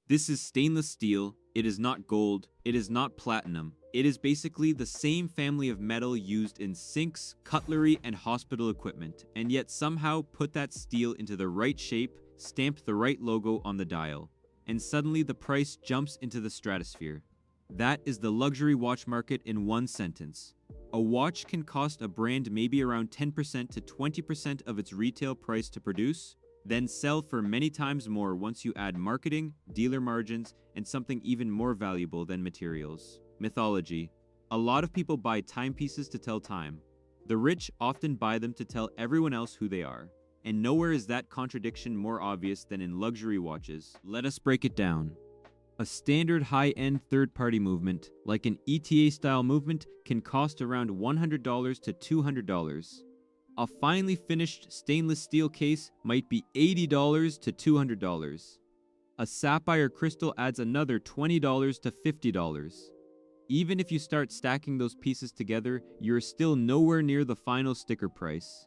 This is stainless steel. It is not gold. It is not platinum. It is basically the same family of metal used in sinks, cutlery, and hospital equipment, and yet somehow put that steel into the right shape, stamp the right logo on the dial, and suddenly the price jumps into the stratosphere. That is the luxury watch market in one sentence. A watch can cost a brand maybe around 10% to 20% of its retail price to produce, then sell for many times more once you add marketing, dealer margins, and something even more valuable than materials: mythology. A lot of people buy timepieces to tell time. The rich often buy them to tell everyone else who they are. And nowhere is that contradiction more obvious than in luxury watches. Let us break it down. A standard high-end third-party movement, like an ETA-style movement, can cost around $100 to $200. A finely finished stainless steel case might be $80 to $200. A sapphire crystal adds another $20 to $50. Even if you start stacking those pieces together, you're still nowhere near the final sticker price.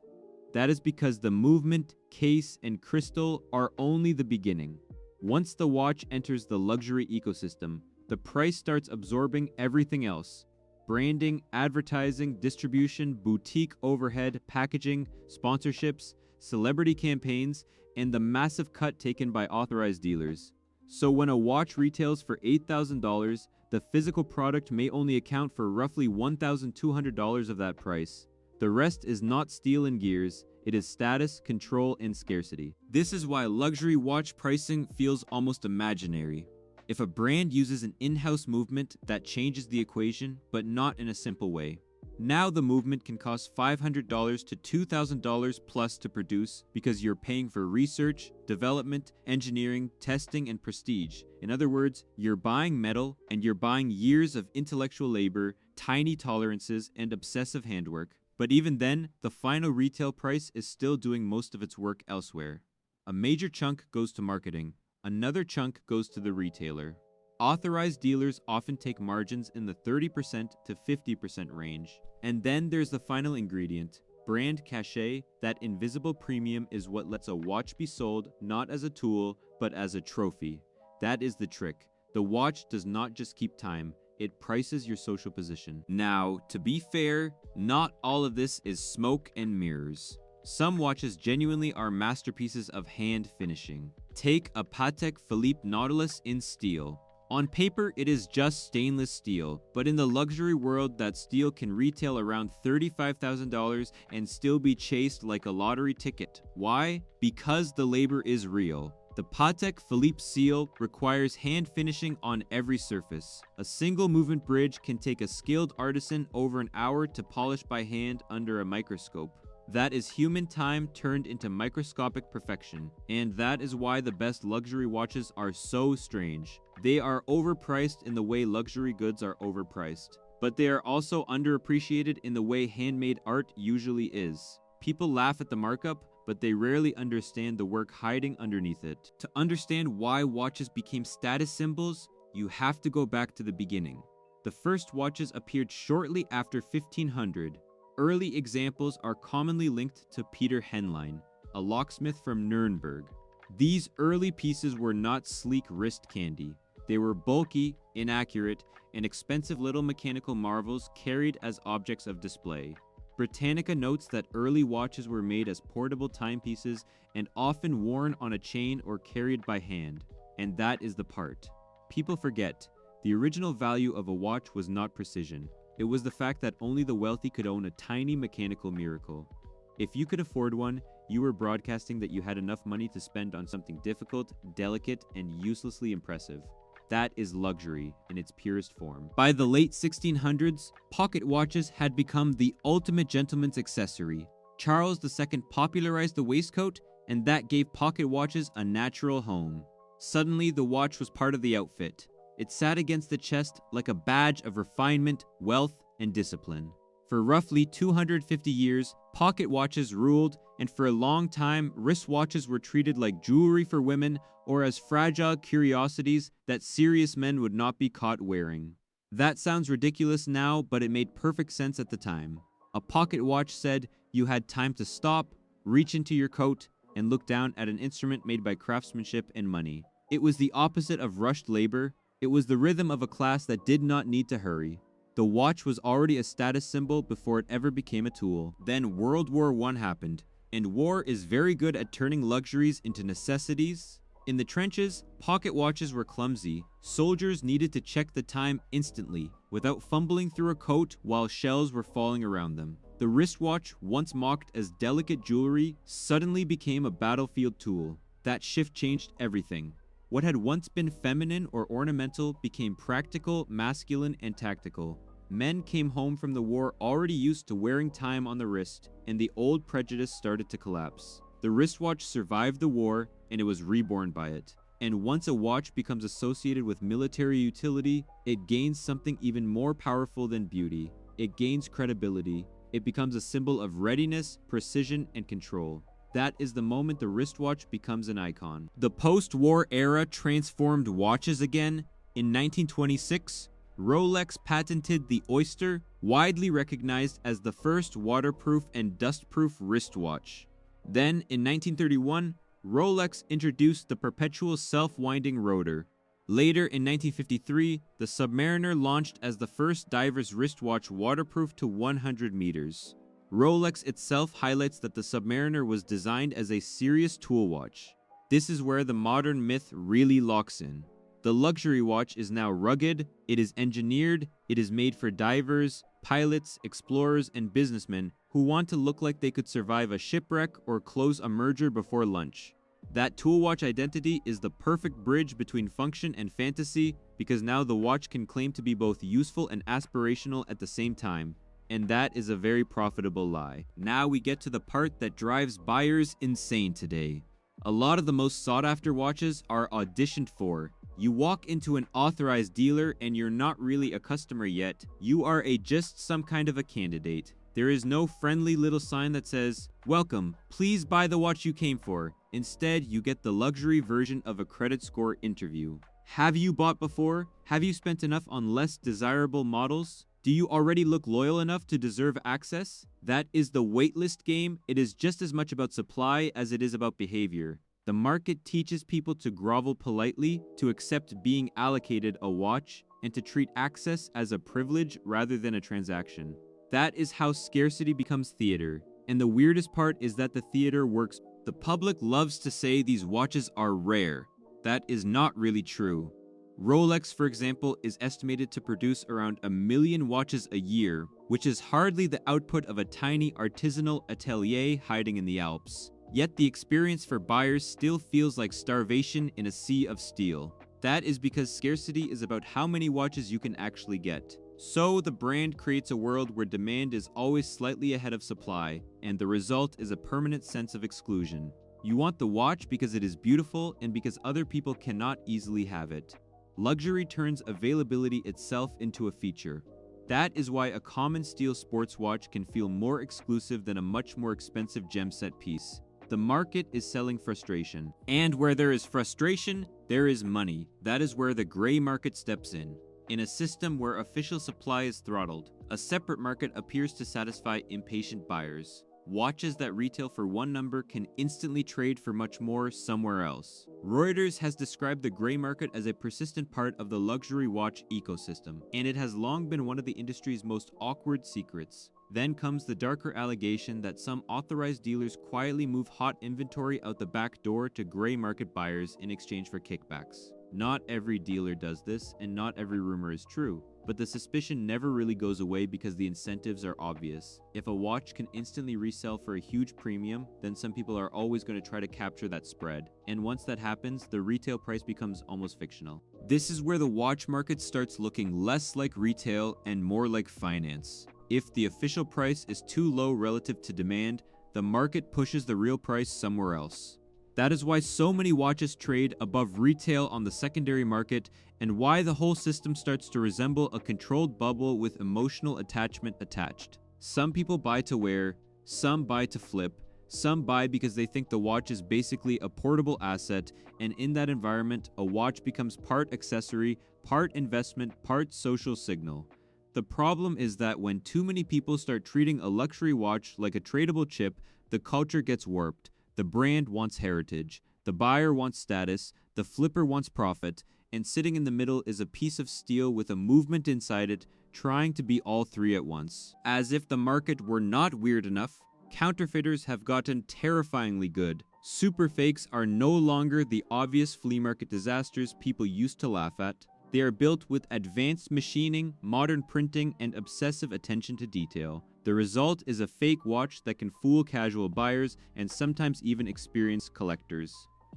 That is because the movement, case, and crystal are only the beginning. Once the watch enters the luxury ecosystem, the price starts absorbing everything else: branding, advertising, distribution, boutique overhead, packaging, sponsorships, celebrity campaigns, and the massive cut taken by authorized dealers. So when a watch retails for $8,000, the physical product may only account for roughly $1,200 of that price. The rest is not steel and gears. It is status, control, and scarcity. This is why luxury watch pricing feels almost imaginary. If a brand uses an in-house movement, that changes the equation, but not in a simple way. Now the movement can cost $500 to $2,000 plus to produce because you're paying for research, development, engineering, testing, and prestige. In other words, you're buying metal and you're buying years of intellectual labor, tiny tolerances, and obsessive handwork. But even then, the final retail price is still doing most of its work elsewhere. A major chunk goes to marketing. Another chunk goes to the retailer. Authorized dealers often take margins in the 30% to 50% range. And then there's the final ingredient: brand cachet. That invisible premium is what lets a watch be sold not as a tool, but as a trophy. That is the trick. The watch does not just keep time. It prices your social position. Now, to be fair, not all of this is smoke and mirrors. Some watches genuinely are masterpieces of hand finishing. Take a Patek Philippe Nautilus in steel. On paper, it is just stainless steel, but in the luxury world, that steel can retail around $35,000 and still be chased like a lottery ticket. Why? Because the labor is real. The Patek Philippe seal requires hand finishing on every surface. A single movement bridge can take a skilled artisan over an hour to polish by hand under a microscope. That is human time turned into microscopic perfection, and that is why the best luxury watches are so strange. They are overpriced in the way luxury goods are overpriced, but they are also underappreciated in the way handmade art usually is. People laugh at the markup, but they rarely understand the work hiding underneath it. To understand why watches became status symbols, you have to go back to the beginning. The first watches appeared shortly after 1500. Early examples are commonly linked to Peter Henlein, a locksmith from Nuremberg. These early pieces were not sleek wrist candy. They were bulky, inaccurate, and expensive little mechanical marvels carried as objects of display. Britannica notes that early watches were made as portable timepieces and often worn on a chain or carried by hand. And that is the part people forget. The original value of a watch was not precision. It was the fact that only the wealthy could own a tiny mechanical miracle. If you could afford one, you were broadcasting that you had enough money to spend on something difficult, delicate, and uselessly impressive. That is luxury in its purest form. By the late 1600s, pocket watches had become the ultimate gentleman's accessory. Charles II popularized the waistcoat, and that gave pocket watches a natural home. Suddenly, the watch was part of the outfit. It sat against the chest like a badge of refinement, wealth, and discipline. For roughly 250 years, pocket watches ruled, and for a long time, wristwatches were treated like jewelry for women or as fragile curiosities that serious men would not be caught wearing. That sounds ridiculous now, but it made perfect sense at the time. A pocket watch said you had time to stop, reach into your coat, and look down at an instrument made by craftsmanship and money. It was the opposite of rushed labor. It was the rhythm of a class that did not need to hurry. The watch was already a status symbol before it ever became a tool. Then World War I happened, and war is very good at turning luxuries into necessities. In the trenches, pocket watches were clumsy. Soldiers needed to check the time instantly, without fumbling through a coat while shells were falling around them. The wristwatch, once mocked as delicate jewelry, suddenly became a battlefield tool. That shift changed everything. What had once been feminine or ornamental became practical, masculine, and tactical. Men came home from the war already used to wearing time on the wrist, and the old prejudice started to collapse. The wristwatch survived the war, and it was reborn by it. And once a watch becomes associated with military utility, it gains something even more powerful than beauty. It gains credibility. It becomes a symbol of readiness, precision, and control. That is the moment the wristwatch becomes an icon. The post-war era transformed watches again. In 1926, Rolex patented the Oyster, widely recognized as the first waterproof and dustproof wristwatch. Then, in 1931, Rolex introduced the perpetual self-winding rotor. Later, in 1953, the Submariner launched as the first diver's wristwatch waterproof to 100 meters. Rolex itself highlights that the Submariner was designed as a serious tool watch. This is where the modern myth really locks in. The luxury watch is now rugged, it is engineered, it is made for divers, pilots, explorers, and businessmen who want to look like they could survive a shipwreck or close a merger before lunch. That tool watch identity is the perfect bridge between function and fantasy, because now the watch can claim to be both useful and aspirational at the same time. And that is a very profitable lie. Now we get to the part that drives buyers insane today. A lot of the most sought-after watches are auditioned for. You walk into an authorized dealer and you're not really a customer yet. You are just some kind of a candidate. There is no friendly little sign that says, "Welcome, please buy the watch you came for." Instead, you get the luxury version of a credit score interview. Have you bought before? Have you spent enough on less desirable models? Do you already look loyal enough to deserve access? That is the waitlist game. It is just as much about supply as it is about behavior. The market teaches people to grovel politely, to accept being allocated a watch, and to treat access as a privilege rather than a transaction. That is how scarcity becomes theater. And the weirdest part is that the theater works. The public loves to say these watches are rare. That is not really true. Rolex, for example, is estimated to produce around 1 million watches a year, which is hardly the output of a tiny artisanal atelier hiding in the Alps. Yet the experience for buyers still feels like starvation in a sea of steel. That is because scarcity is about how many watches you can actually get. So the brand creates a world where demand is always slightly ahead of supply, and the result is a permanent sense of exclusion. You want the watch because it is beautiful and because other people cannot easily have it. Luxury turns availability itself into a feature. That is why a common steel sports watch can feel more exclusive than a much more expensive gem set piece. The market is selling frustration. And where there is frustration, there is money. That is where the gray market steps in. In a system where official supply is throttled, a separate market appears to satisfy impatient buyers. Watches that retail for one number can instantly trade for much more somewhere else. Reuters has described the gray market as a persistent part of the luxury watch ecosystem, and it has long been one of the industry's most awkward secrets. Then comes the darker allegation that some authorized dealers quietly move hot inventory out the back door to gray market buyers in exchange for kickbacks. Not every dealer does this, and not every rumor is true. But the suspicion never really goes away because the incentives are obvious. If a watch can instantly resell for a huge premium, then some people are always going to try to capture that spread. And once that happens, the retail price becomes almost fictional. This is where the watch market starts looking less like retail and more like finance. If the official price is too low relative to demand, the market pushes the real price somewhere else. That is why so many watches trade above retail on the secondary market, and why the whole system starts to resemble a controlled bubble with emotional attachment attached. Some people buy to wear, some buy to flip, some buy because they think the watch is basically a portable asset, and in that environment, a watch becomes part accessory, part investment, part social signal. The problem is that when too many people start treating a luxury watch like a tradable chip, the culture gets warped. The brand wants heritage, the buyer wants status, the flipper wants profit, and sitting in the middle is a piece of steel with a movement inside it, trying to be all three at once. As if the market were not weird enough, counterfeiters have gotten terrifyingly good. Super fakes are no longer the obvious flea market disasters people used to laugh at. They are built with advanced machining, modern printing, and obsessive attention to detail. The result is a fake watch that can fool casual buyers and sometimes even experienced collectors.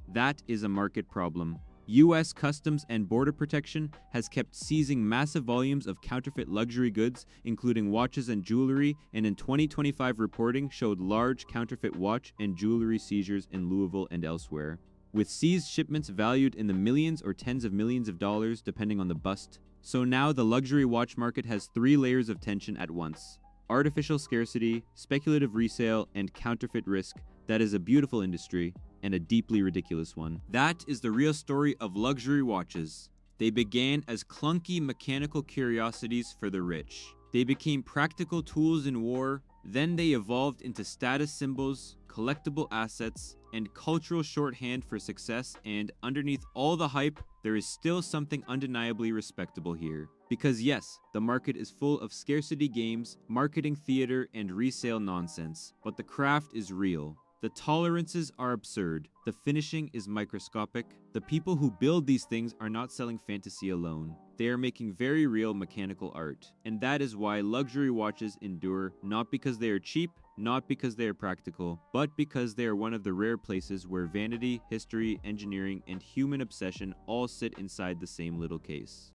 That is a market problem. US Customs and Border Protection has kept seizing massive volumes of counterfeit luxury goods, including watches and jewelry, and in 2025 reporting showed large counterfeit watch and jewelry seizures in Louisville and elsewhere, with seized shipments valued in the millions or tens of millions of dollars depending on the bust. So now the luxury watch market has three layers of tension at once: artificial scarcity, speculative resale, and counterfeit risk. That is a beautiful industry, and a deeply ridiculous one. That is the real story of luxury watches. They began as clunky mechanical curiosities for the rich. They became practical tools in war, then they evolved into status symbols, collectible assets, and cultural shorthand for success, and underneath all the hype, there is still something undeniably respectable here. Because yes, the market is full of scarcity games, marketing theater, and resale nonsense, but the craft is real. The tolerances are absurd. The finishing is microscopic. The people who build these things are not selling fantasy alone. They are making very real mechanical art. And that is why luxury watches endure, not because they are cheap, not because they are practical, but because they are one of the rare places where vanity, history, engineering, and human obsession all sit inside the same little case.